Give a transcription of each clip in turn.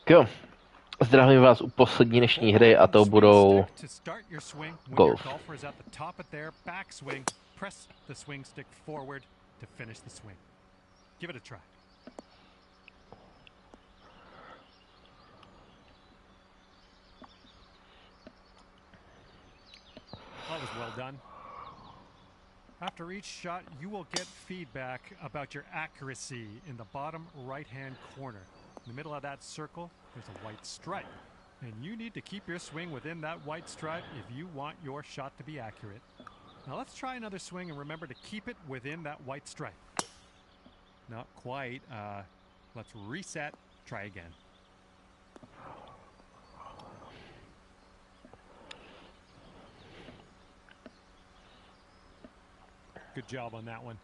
Jo, zdravím vás u poslední dnešní hry a to budou golf. That was well done. After each shot, you will get feedback about your accuracy in the bottom right-hand corner. In the middle of that circle, there's a white stripe. And you need to keep your swing within that white stripe if you want your shot to be accurate. Now let's try another swing and remember to keep it within that white stripe. Not quite. Let's reset. Try again. Good job on that one.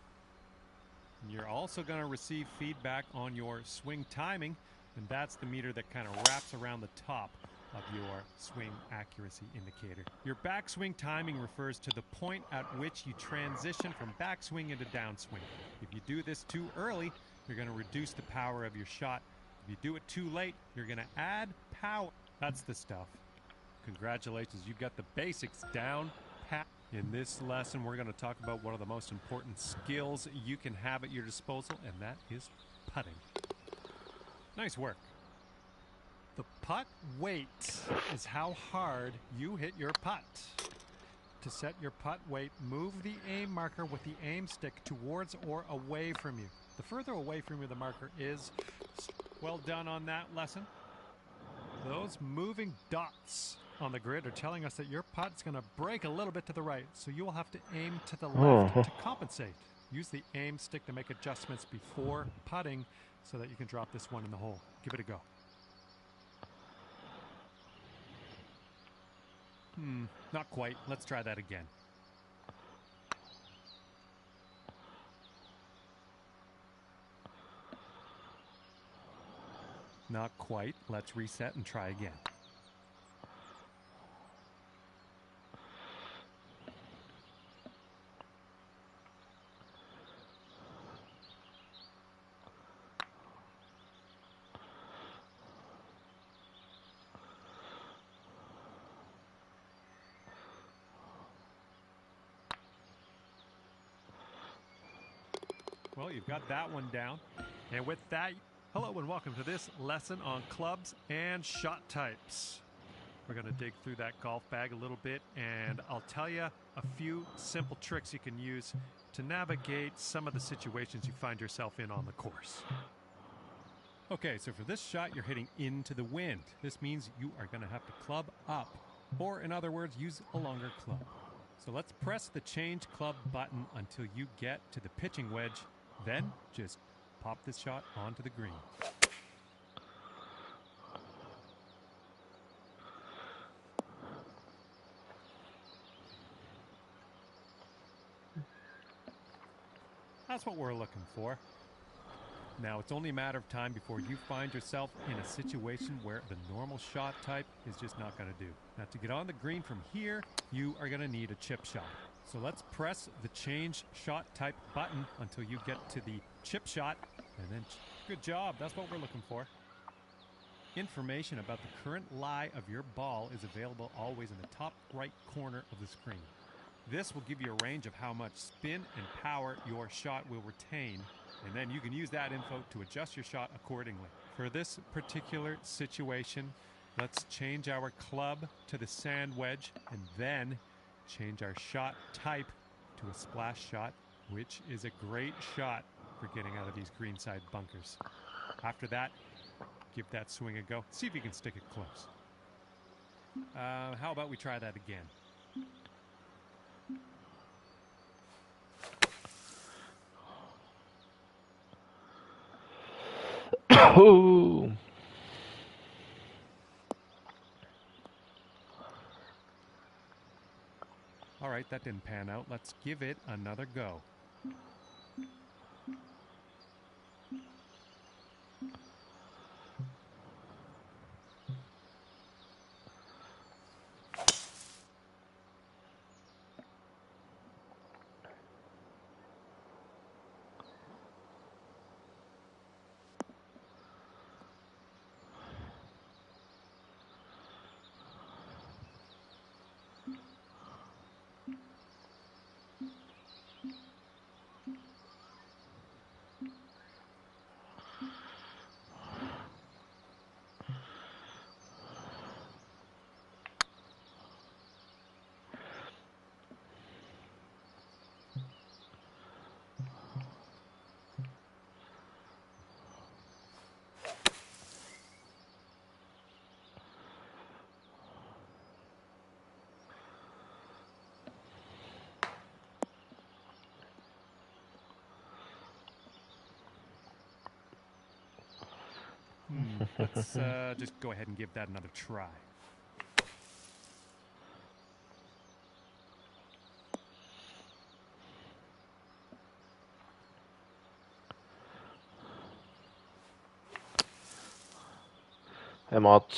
And you're also going to receive feedback on your swing timing, and that's the meter that kind of wraps around the top of your swing accuracy indicator. Your backswing timing refers to the point at which you transition from backswing into downswing. If you do this too early, you're going to reduce the power of your shot. If you do it too late, you're going to add power. That's the stuff. Congratulations, you've got the basics down pat. In this lesson, we're going to talk about one of the most important skills you can have at your disposal, and that is putting. Nice work. The putt weight is how hard you hit your putt. To set your putt weight, move the aim marker with the aim stick towards or away from you. The further away from you the marker is, well done on that lesson. Those moving dots on the grid are telling us that your putt's going to break a little bit to the right, so you will have to aim to the left to compensate. Use the aim stick to make adjustments before putting so that you can drop this one in the hole. Give it a go. Not quite. Let's try that again. Not quite. Let's reset and try again. Well, you've got that one down. And with that, hello and welcome to this lesson on clubs and shot types. We're going to dig through that golf bag a little bit, and I'll tell you a few simple tricks you can use to navigate some of the situations you find yourself in on the course. Okay, so for this shot, you're hitting into the wind. This means you are going to have to club up, or in other words, use a longer club. So let's press the change club button until you get to the pitching wedge. Then just pop this shot onto the green. That's what we're looking for. Now, it's only a matter of time before you find yourself in a situation where the normal shot type is just not going to do. Now, to get on the green from here, you are going to need a chip shot. So let's press the change shot type button until you get to the chip shot, and then good job. That's what we're looking for. Information about the current lie of your ball is available always in the top right corner of the screen. This will give you a range of how much spin and power your shot will retain, and then you can use that info to adjust your shot accordingly. For this particular situation, let's change our club to the sand wedge and then change our shot type to a splash shot, which is a great shot for getting out of these greenside bunkers. After that, give that swing a go. See if you can stick it close. How about we try that again? Oh. All right, that didn't pan out. Let's give it another go. Let's just go ahead and give that another try. Moc.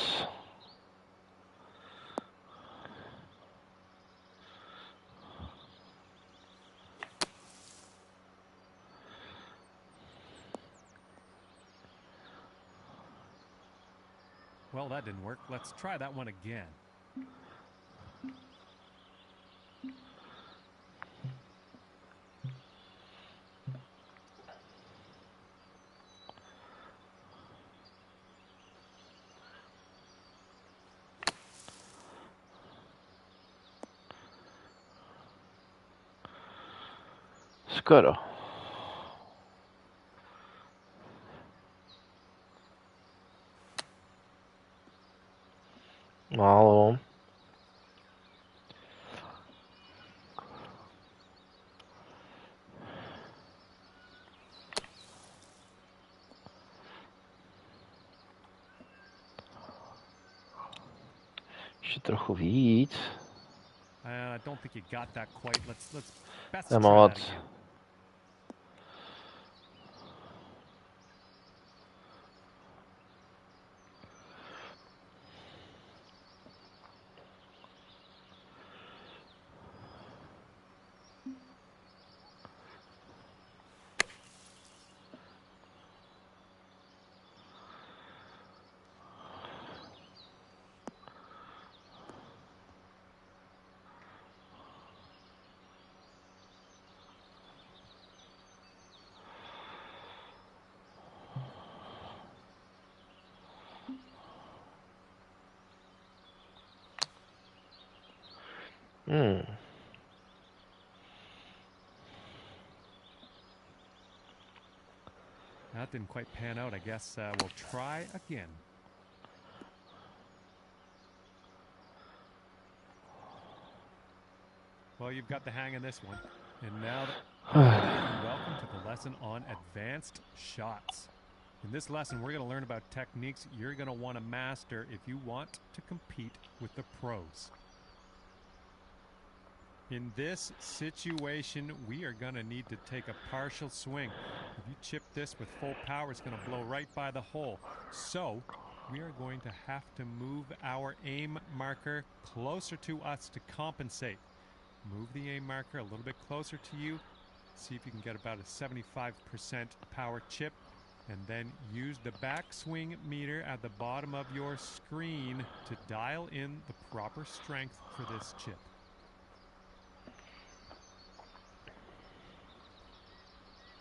Well, that didn't work. Let's try that one again. Skoro. Málo. Ještě trochu víc. I don't think you got that quite. Let's best To je try that moc. again. That didn't quite pan out. I guess we'll try again. Well, you've got the hang of this one. And now, welcome to the lesson on advanced shots. In this lesson, we're going to learn about techniques you're going to want to master if you want to compete with the pros. In this situation, we are going to need to take a partial swing. If you chip this with full power, it's going to blow right by the hole. So, we are going to have to move our aim marker closer to us to compensate. Move the aim marker a little bit closer to you. See if you can get about a 75% power chip. And then use the backswing meter at the bottom of your screen to dial in the proper strength for this chip.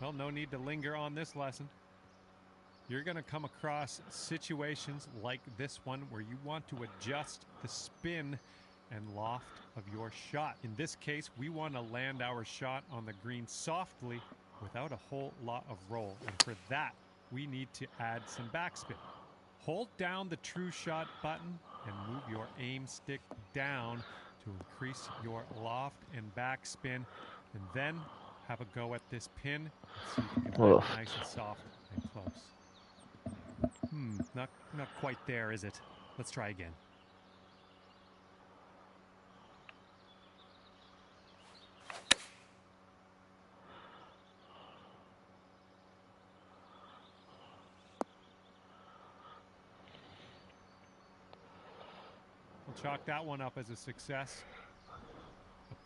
Well, no need to linger on this lesson. You're going to come across situations like this one where you want to adjust the spin and loft of your shot. In this case, we want to land our shot on the green softly without a whole lot of roll. And for that, we need to add some backspin. Hold down the true shot button and move your aim stick down to increase your loft and backspin. And then have a go at this pin and see if you can land it nice and soft and close. Not quite there, is it? Let's try again. We'll chalk that one up as a success.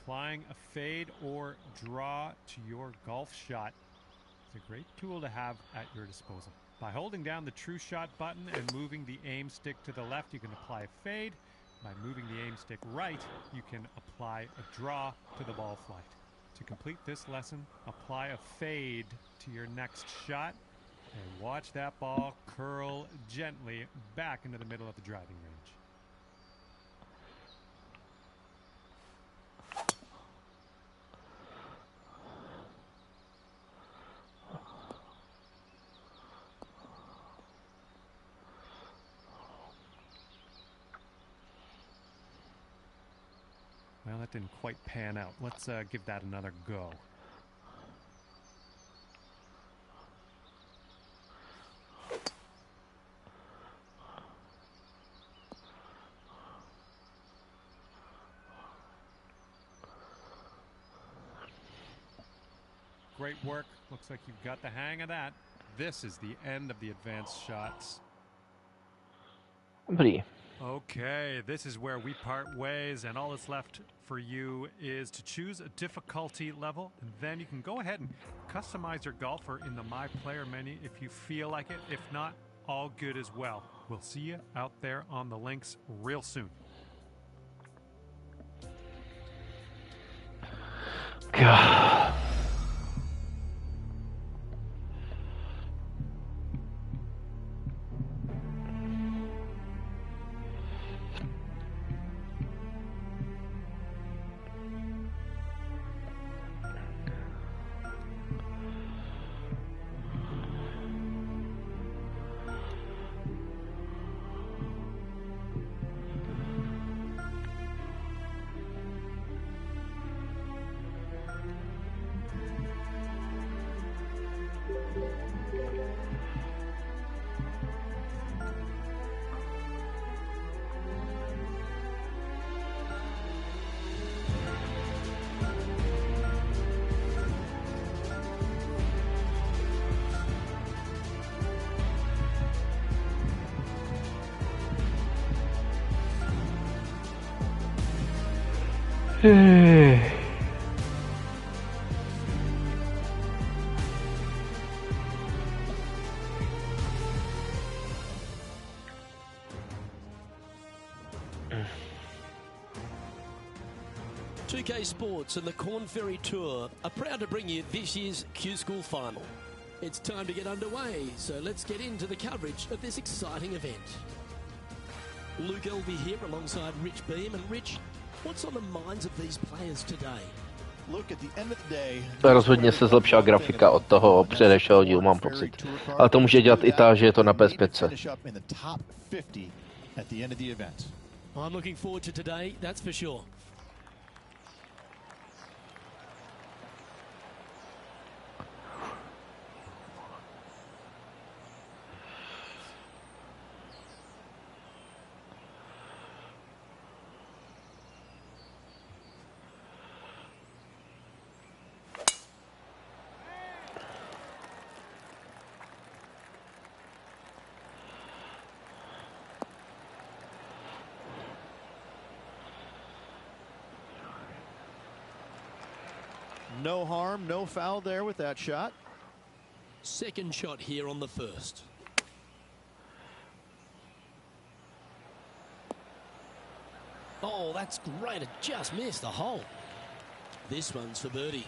Applying a fade or draw to your golf shot is a great tool to have at your disposal. By holding down the true shot button and moving the aim stick to the left, you can apply a fade. By moving the aim stick right, you can apply a draw to the ball flight. To complete this lesson, apply a fade to your next shot and watch that ball curl gently back into the middle of the driving range. Well, that didn't quite pan out. Let's give that another go. great work. Looks like you've got the hang of that. This is the end of the advanced shots. Dobrý. Okay, this is where we part ways, and all that's left for you is to choose a difficulty level, and then you can go ahead and customize your golfer in the My Player menu if you feel like it. If not, all good as well. We'll see you out there on the links real soon. God. PGA Sports and the Corn Ferry Tour are proud to bring you this year's Q-School Final. It's time to get underway, so let's get into the coverage of this exciting event. Luke Elvey here alongside Rich Beam. And Rich, what's on the minds of these players today? Look, at the end of the day, Rozhodně se zlepšila grafika od toho předešlého dílu, mám pocit. Ale to může dělat i ta, že je to na PS5. I'm looking forward to today, that's for sure. No harm, no foul there with that shot. Second shot here on the first. Oh, that's great. It just missed the hole. This one's for birdie.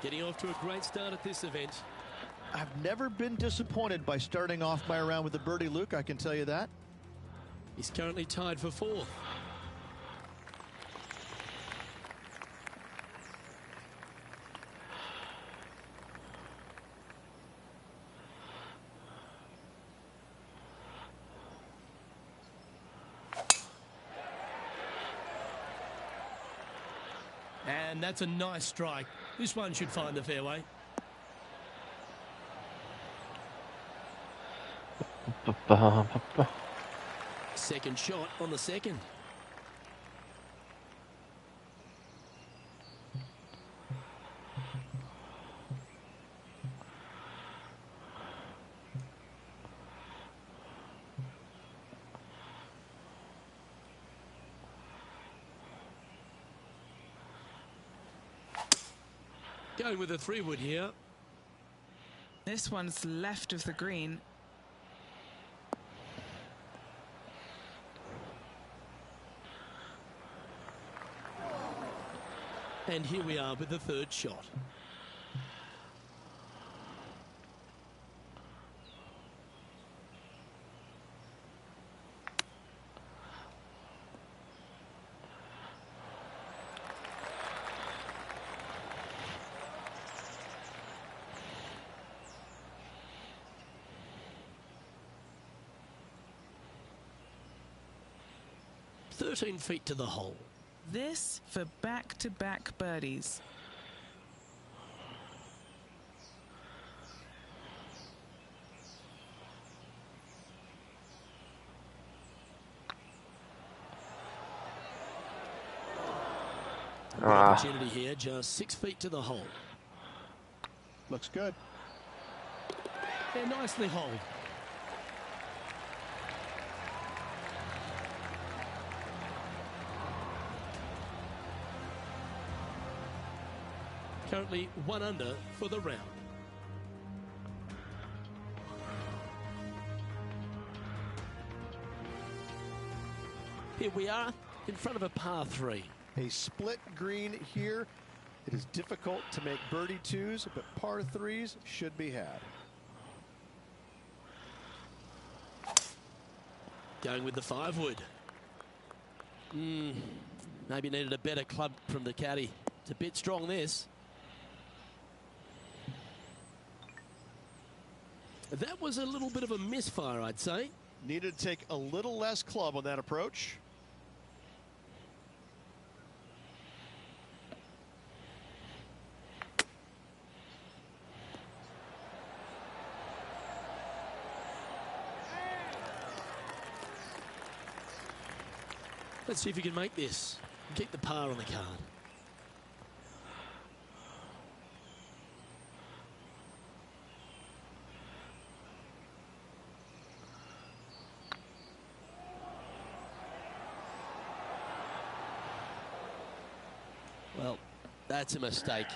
Getting off to a great start at this event. I've never been disappointed by starting off my round with a birdie, Luke, I can tell you that. He's currently tied for fourth. And that's a nice strike. This one should find the fairway. Second shot on the second. Going with a 3-wood here. This one's left of the green. And here we are with the third shot. "13 feet to the hole." This for back-to-back birdies. Good opportunity here, just 6 feet to the hole. Looks good. They're nicely holed. Currently 1 under for the round. Here we are in front of a par 3. A split green here. It is difficult to make birdie 2s, but par 3s should be had. Going with the 5-wood. Maybe needed a better club from the caddy. It's a bit strong, this. That was a little bit of a misfire, I'd say. Needed to take a little less club on that approach. Let's see if you can make this and keep the par on the card. Well, that's a mistake.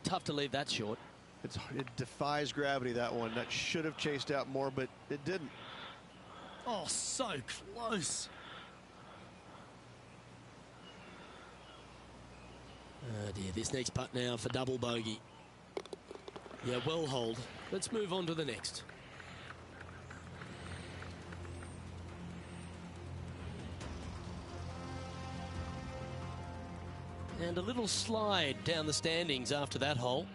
Tough to leave that short. It defies gravity, that one. That should have chased out more, but it didn't. Oh, so close. Oh dear, this next putt now for double bogey. Yeah, well hold. Let's move on to the next. And a little slide down the standings after that hole.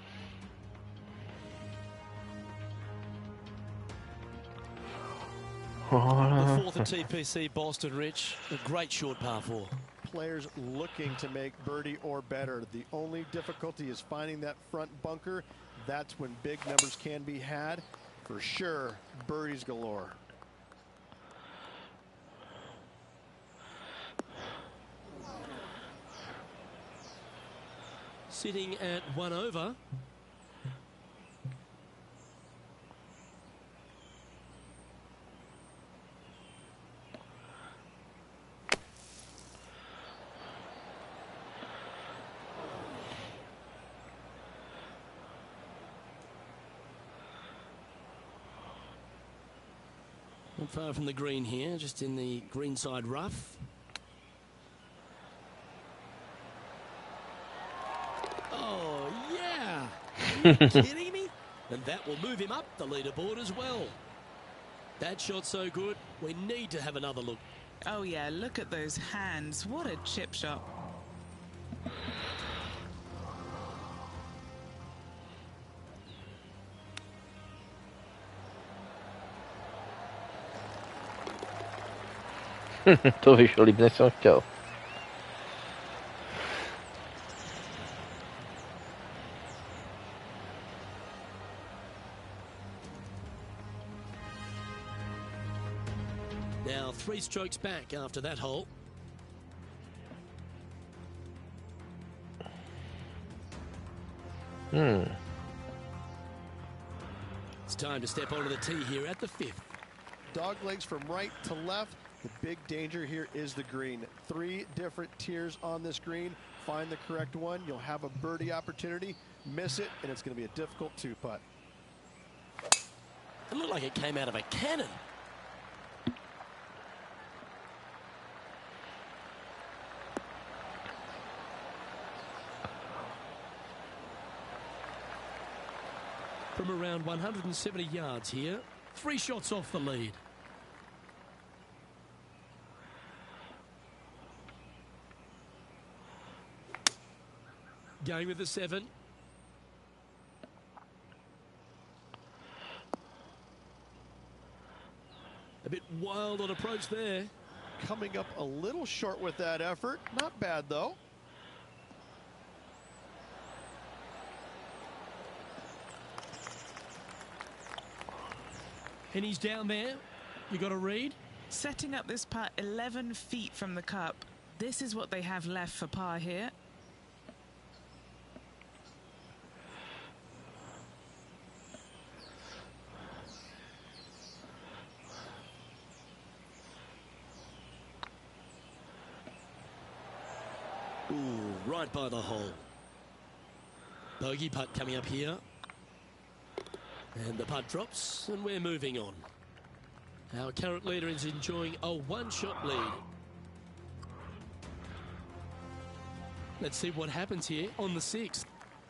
The 4th at TPC Boston, Rich. A great short par 4. Players looking to make birdie or better. The only difficulty is finding that front bunker. That's when big numbers can be had. For sure, birdies galore. Sitting at 1 over. Not far from the green here, just in the greenside rough. Oh, yeah! Are you kidding me? And that will move him up the leaderboard as well. That shot so good, we need to have another look. Oh, yeah, look at those hands. What a chip shot. To vyšlo líp, než jsem chtěl. Now 3 strokes back after that hole. It's time to step onto the tee here at the 5th. Dog legs from right to left. The big danger here is the green. 3 different tiers on this green. Find the correct one. You'll have a birdie opportunity. Miss it, and it's going to be a difficult 2-putt. It looked like it came out of a cannon. From around 170 yards here, 3 shots off the lead. Going with the 7. A bit wild on approach there. Coming up a little short with that effort. Not bad, though. And he's down there. You got to read. Setting up this putt 11 feet from the cup. This is what they have left for par here. Ooh, right by the hole. Bogey putt coming up here. And the putt drops, and we're moving on. Our current leader is enjoying a one-shot lead. Let's see what happens here on the 6th.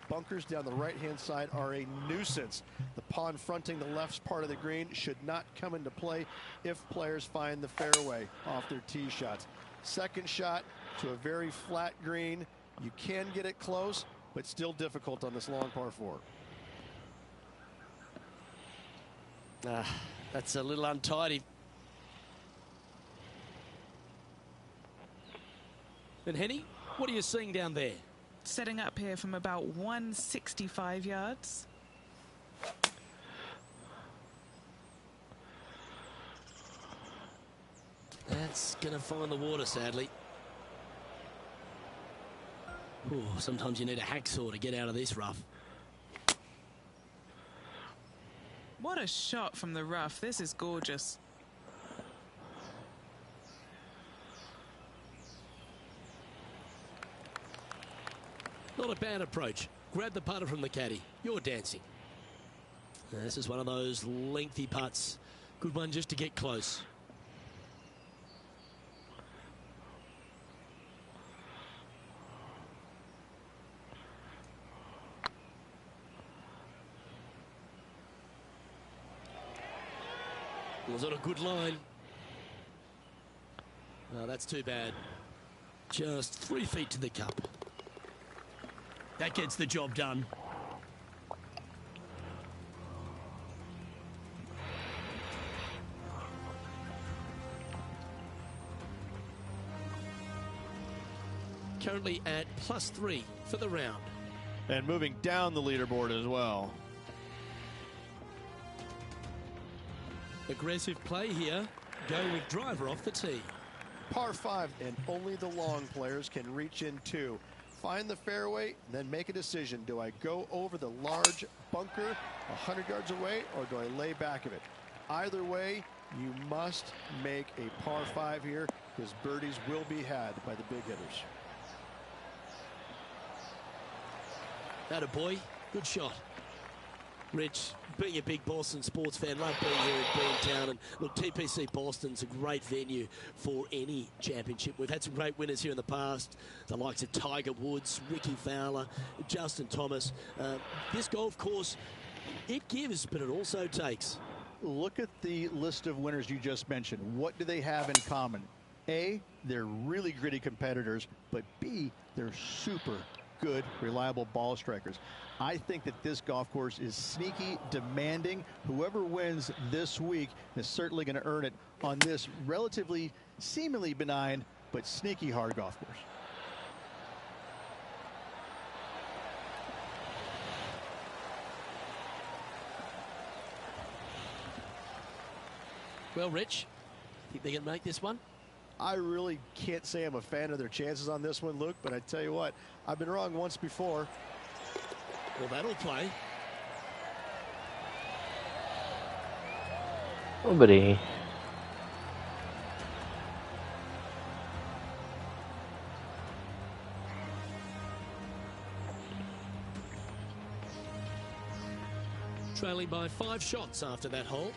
Bunkers down the right-hand side are a nuisance. The pond fronting the left part of the green should not come into play if players find the fairway off their tee shots. Second shot to a very flat green. You can get it close, but still difficult on this long par 4. That's a little untidy. And Henny, what are you seeing down there? Setting up here from about 165 yards. That's going to find the water, sadly. Ooh, sometimes you need a hacksaw to get out of this rough. What a shot from the rough. This is gorgeous. Not a bad approach. Grab the putter from the caddy. You're dancing. Now, this is one of those lengthy putts. Good one just to get close. Was on a good line. No, that's too bad. Just 3 feet to the cup. That gets the job done. Currently at +3 for the round. And moving down the leaderboard as well. Aggressive play here. Going with driver off the tee. Par 5, and only the long players can reach in 2. Find the fairway, and then make a decision. Do I go over the large bunker 100 yards away, or do I lay back of it? Either way, you must make a par 5 here, because birdies will be had by the big hitters. That a boy. Good shot. Rich, being a big Boston sports fan, love being here at Beantown. And look, TPC Boston's a great venue for any championship. We've had some great winners here in the past. The likes of Tiger Woods, Ricky Fowler, Justin Thomas. This golf course, it gives, but it also takes. Look at the list of winners you just mentioned. What do they have in common? A, they're really gritty competitors, but B, they're super good, reliable ball strikers. I think that this golf course is sneaky, demanding. Whoever wins this week is certainly going to earn it on this relatively, seemingly benign, but sneaky hard golf course. Well, Rich, think they can make this one? I really can't say I'm a fan of their chances on this one, Luke, but I tell you what, I've been wrong once before. Well, that'll play. Nobody. Trailing by 5 shots after that hole.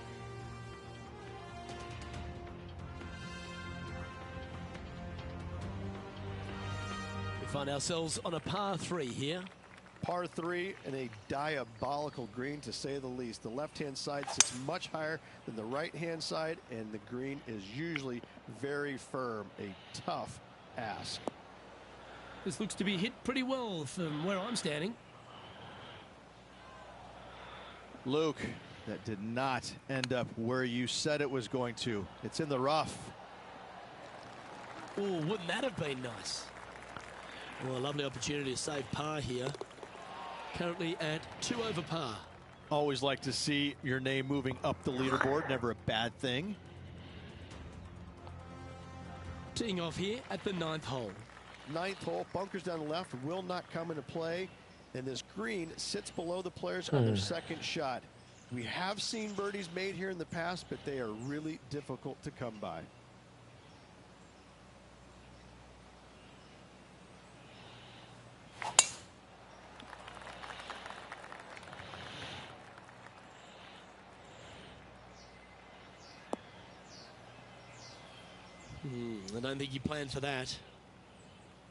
We find ourselves on a par 3 here. Par 3 and a diabolical green, to say the least. The left-hand side sits much higher than the right-hand side, and the green is usually very firm. A tough ask. This looks to be hit pretty well from where I'm standing. Luke, that did not end up where you said it was going to. It's in the rough. Oh, wouldn't that have been nice? Well, a lovely opportunity to save par here. Currently at 2 over par. Always like to see your name moving up the leaderboard. Never a bad thing. Teeing off here at the 9th hole. 9th hole, bunkers down the left will not come into play, and this green sits below the players on their second shot. We have seen birdies made here in the past, but they are really difficult to come by. I don't think you planned for that.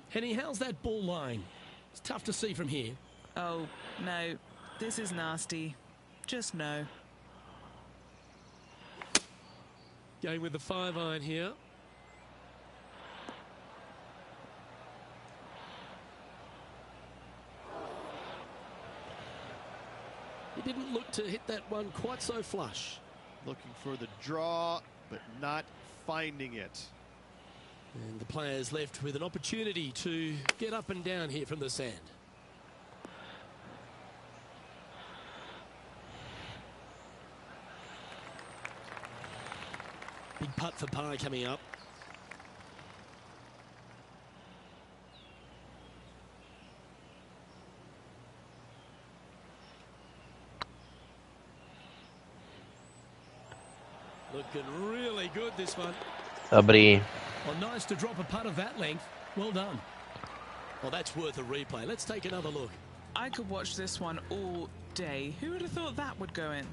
Henny, how's that ball line? It's tough to see from here. Oh, no. This is nasty. Just no. Going with the 5-iron here. He didn't look to hit that one quite so flush. Looking for the draw, but not finding it. And the players left with an opportunity to get up and down here from the sand. Big putt for par coming up. Looking really good, this one. Dobrý. Well, nice to drop a putt of that length. Well done. Well, that's worth a replay. Let's take another look. I could watch this one all day. Who would have thought that would go in?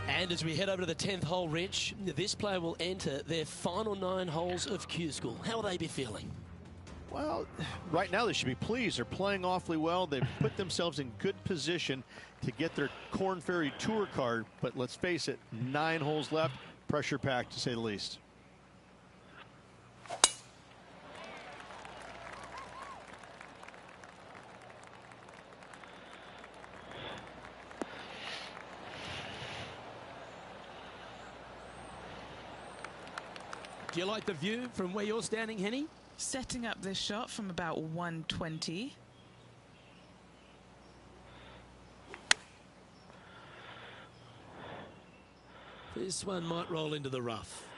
And as we head over to the 10th hole, Rich, this player will enter their final 9 holes of Q School. How will they be feeling? Well, right now they should be pleased. They're playing awfully well. They've put themselves in good position to get their Korn Ferry Tour card. But let's face it, 9 holes left, pressure packed to say the least. Do you like the view from where you're standing, Henny? Setting up this shot from about 120. This one might roll into the rough.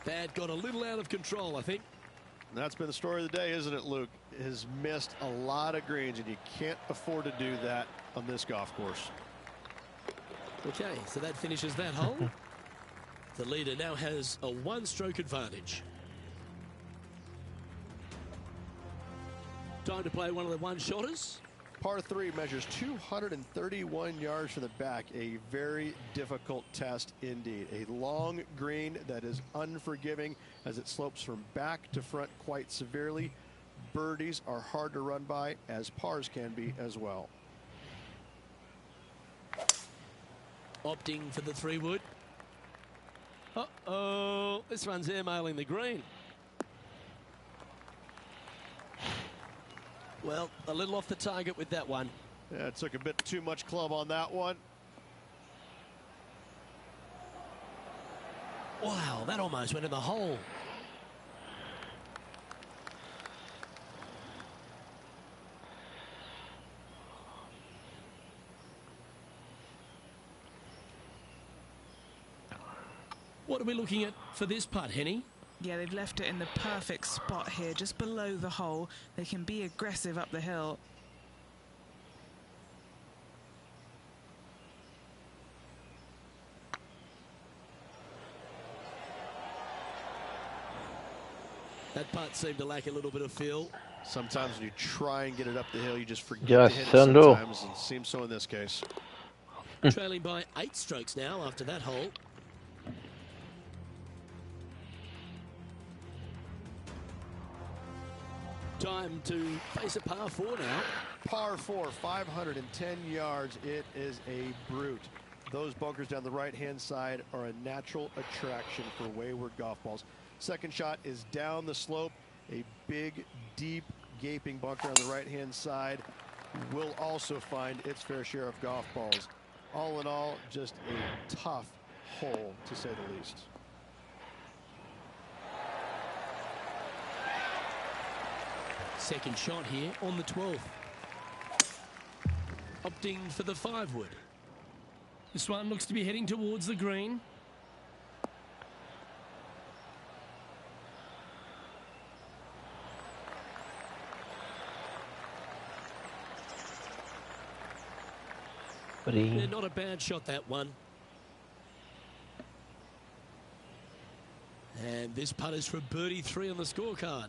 That got a little out of control, I think. That's been the story of the day, isn't it, Luke? Has missed a lot of greens, and you can't afford to do that on this golf course. Okay, so that finishes that hole. The leader now has a 1-stroke advantage. Time to play one of the one-shotters. Par 3 measures 231 yards from the back. A very difficult test indeed. A long green that is unforgiving as it slopes from back to front quite severely. Birdies are hard to run by, as pars can be as well. Opting for the 3-wood. Uh-oh, this one's airmailing the green. Well, a little off the target with that one. Yeah, it took a bit too much club on that one. Wow, that almost went in the hole. What are we looking at for this putt, Henny? Yeah, they've left it in the perfect spot here, just below the hole. They can be aggressive up the hill. That putt seemed to lack a little bit of feel. Sometimes when you try and get it up the hill, you just forget Yes, to hit it Sando. sometimes. And it seems so in this case. Trailing by 8 strokes now after that hole. Time to face a par 4 now. Par 4, 510 yards. It is a brute. Those bunkers down the right-hand side are a natural attraction for wayward golf balls. Second shot is down the slope. A big, deep, gaping bunker on the right-hand side will also find its fair share of golf balls. All in all, just a tough hole, to say the least. Second shot here on the 12th. Opting for the 5-wood. This one looks to be heading towards the green. Dobrý. Yeah, not a bad shot, that one. And this putt is for birdie 3 on the scorecard.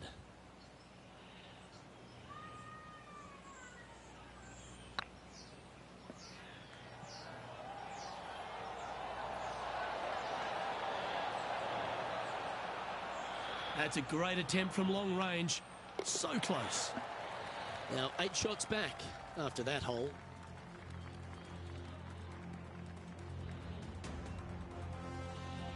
That's a great attempt from long range. So close. Now 8 shots back after that hole.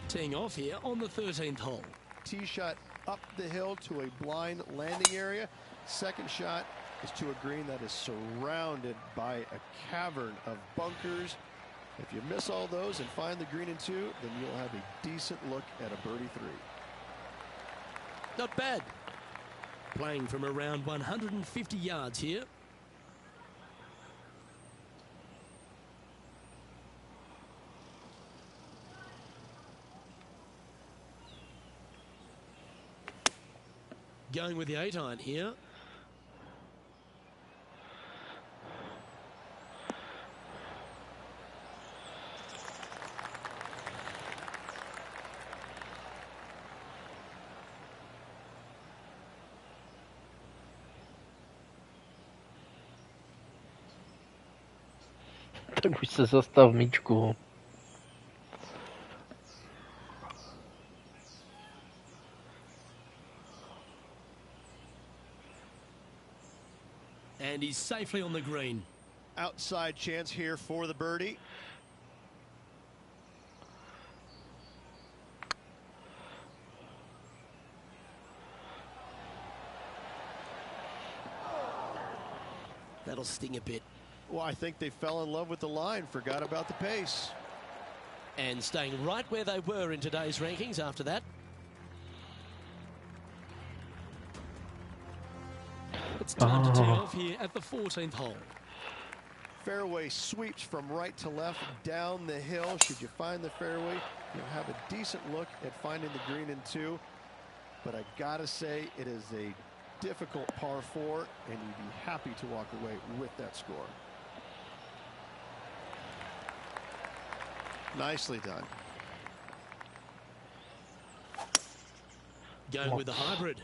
Teeing off here on the 13th hole. Tee shot up the hill to a blind landing area. Second shot is to a green that is surrounded by a cavern of bunkers. If you miss all those and find the green in 2, then you'll have a decent look at a birdie 3. Not bad. Playing from around 150 yards here. Going with the 8-iron here. Tak už se zastav, míčku. And he's safely on the green. Outside chance here for the birdie. That'll sting a bit. Well, I think they fell in love with the line, forgot about the pace. And staying right where they were in today's rankings after that. It's time to tee off here at the 14th hole. Fairway sweeps from right to left down the hill. Should you find the fairway, you'll have a decent look at finding the green in 2. But I gotta say, it is a difficult par 4, and you'd be happy to walk away with that score. Nicely done. Going with the hybrid.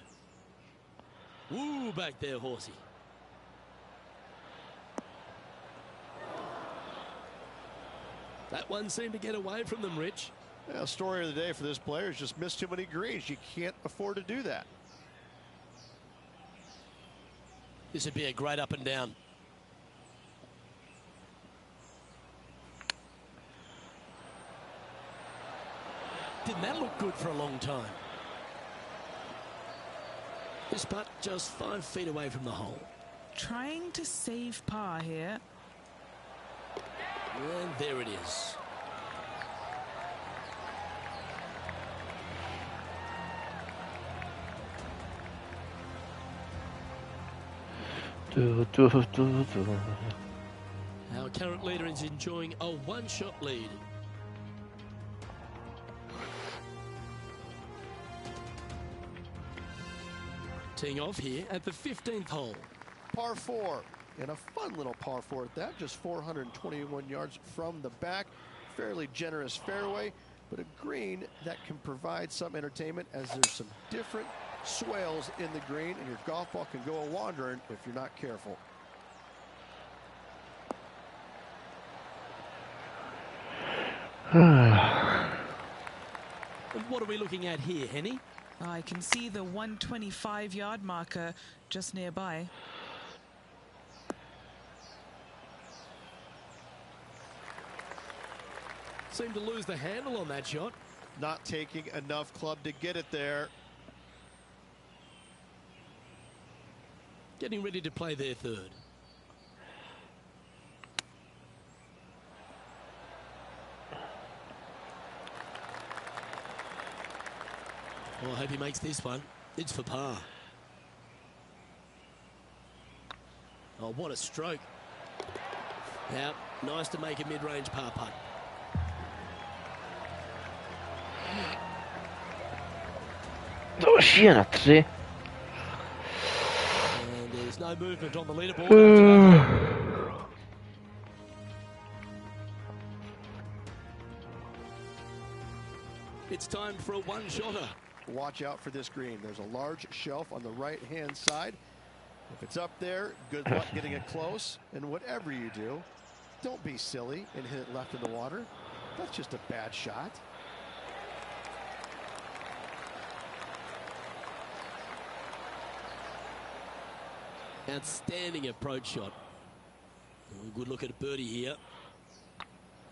Woo, back there, horsey. That one seemed to get away from them, Rich. Yeah, story of the day for this player is just missed too many greens. You can't afford to do that. This would be a great up and down. Didn't that look good for a long time? This putt just 5 feet away from the hole. Trying to save par here. And there it is. Our current leader is enjoying a 1-shot lead. Teeing off here at the 15th hole. Par 4, and a fun little par 4 at that, just 421 yards from the back. Fairly generous fairway, but a green that can provide some entertainment as there's some different swales in the green, and your golf ball can go a-wandering if you're not careful. And what are we looking at here, Henny? I can see the 125-yard marker just nearby. Seemed to lose the handle on that shot. Not taking enough club to get it there. Getting ready to play their third. Well, I hope he makes this one. It's for par. Oh, what a stroke. Now, nice to make a mid-range par putt. To už je na 3. And there's no movement on the leaderboard. It's time for a one-shotter. Watch out for this green. There's a large shelf on the right-hand side. If it's up there, good luck getting it close. And whatever you do, don't be silly and hit it left in the water. That's just a bad shot. Outstanding approach shot. Good look at a birdie here.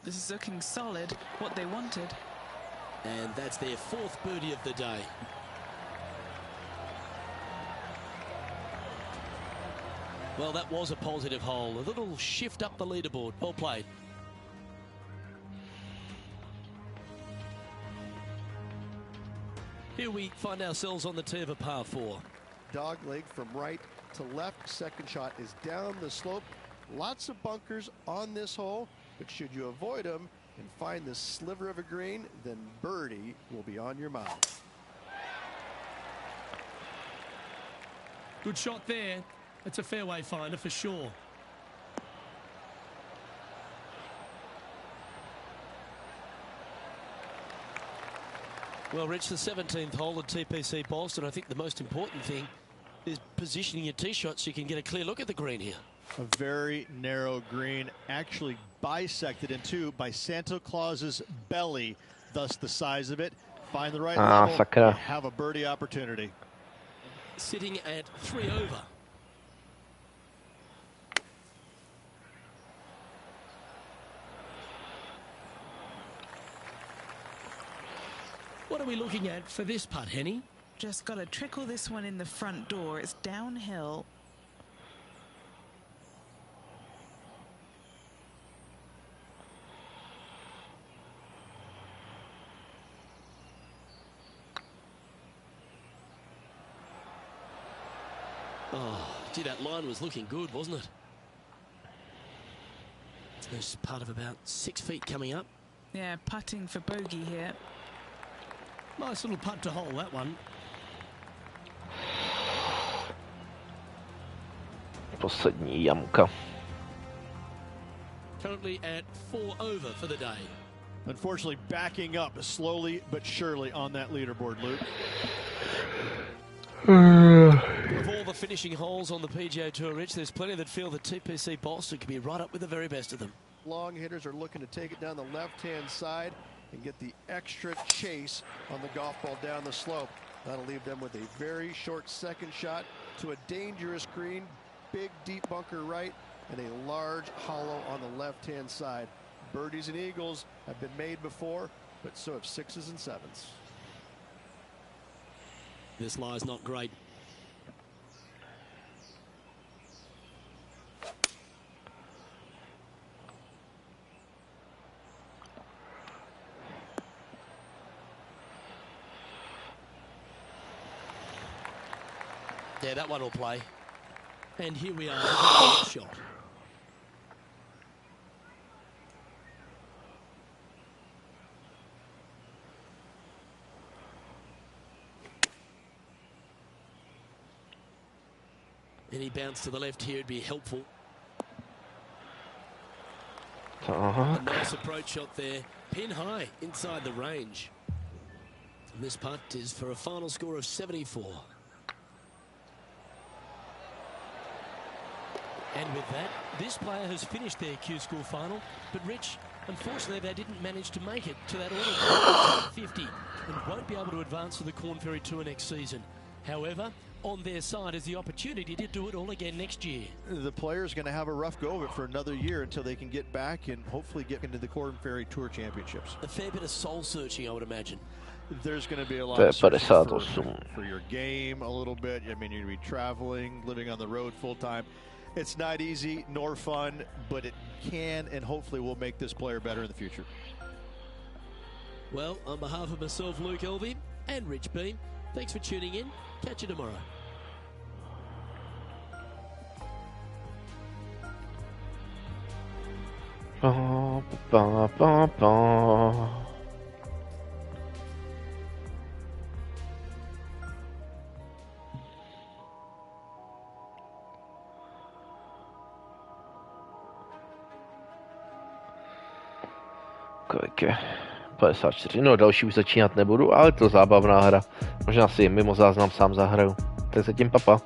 This is looking solid, what they wanted. And that's their 4th birdie of the day. Well, that was a positive hole. A little shift up the leaderboard. Well played. Here we find ourselves on the tee of a par 4. Dog leg from right to left. Second shot is down the slope. Lots of bunkers on this hole, but should you avoid them and find this sliver of a green, then birdie will be on your mind. Good shot there. It's a fairway finder for sure. Well, Rich, the 17th hole at TPC Boston. I think the most important thing is positioning your tee shot so you can get a clear look at the green here. A very narrow green, actually bisected in two by Santa Claus's belly, thus the size of it. Find the right level, sakra. you have a birdie opportunity. Sitting at 3 over. What are we looking at for this putt, Henny? Just got to trickle this one in the front door. It's downhill. Oh, gee, that line was looking good, wasn't it? There's part of about 6 feet coming up. Yeah, putting for bogey here. Nice little putt to hole, that one. Poslední jamka. Currently at 4 over for the day. Unfortunately, backing up slowly but surely on that leaderboard, Luke. Of all the finishing holes on the PGA Tour, Rich, there's plenty that feel that TPC Boston could be right up with the very best of them. Long hitters are looking to take it down the left-hand side and get the extra chase on the golf ball down the slope. That'll leave them with a very short second shot to a dangerous green, big deep bunker right, and a large hollow on the left-hand side. Birdies and eagles have been made before, but so have 6s and 7s. This lie's not great. Yeah, that one will play. And here we are with a shot. Any bounce to the left here would be helpful. A nice approach shot there. Pin high inside the range. And this putt is for a final score of 74. And with that, this player has finished their Q School final. But Rich, unfortunately, they didn't manage to make it to that order top 50 and won't be able to advance to the Corn Ferry Tour next season. However, on their side is the opportunity to do it all again next year. The player's going to have a rough go of it for another year until they can get back and hopefully get into the Corn Ferry Tour Championships. A fair bit of soul searching, I would imagine. There's going to be a lot of searching Pesado for your game a little bit. I mean, you're going to be traveling, living on the road full time. It's not easy nor fun, but it can and hopefully will make this player better in the future. Well, on behalf of myself, Luke Elvey, and Rich Beam, thanks for tuning in. Catch you tomorrow. Ba, ba, ba, ba. Kolik je? 54. No další už začínat nebudu, ale to zábavná hra. Možná si mimo záznam sám zahraju. Tak zatím papa.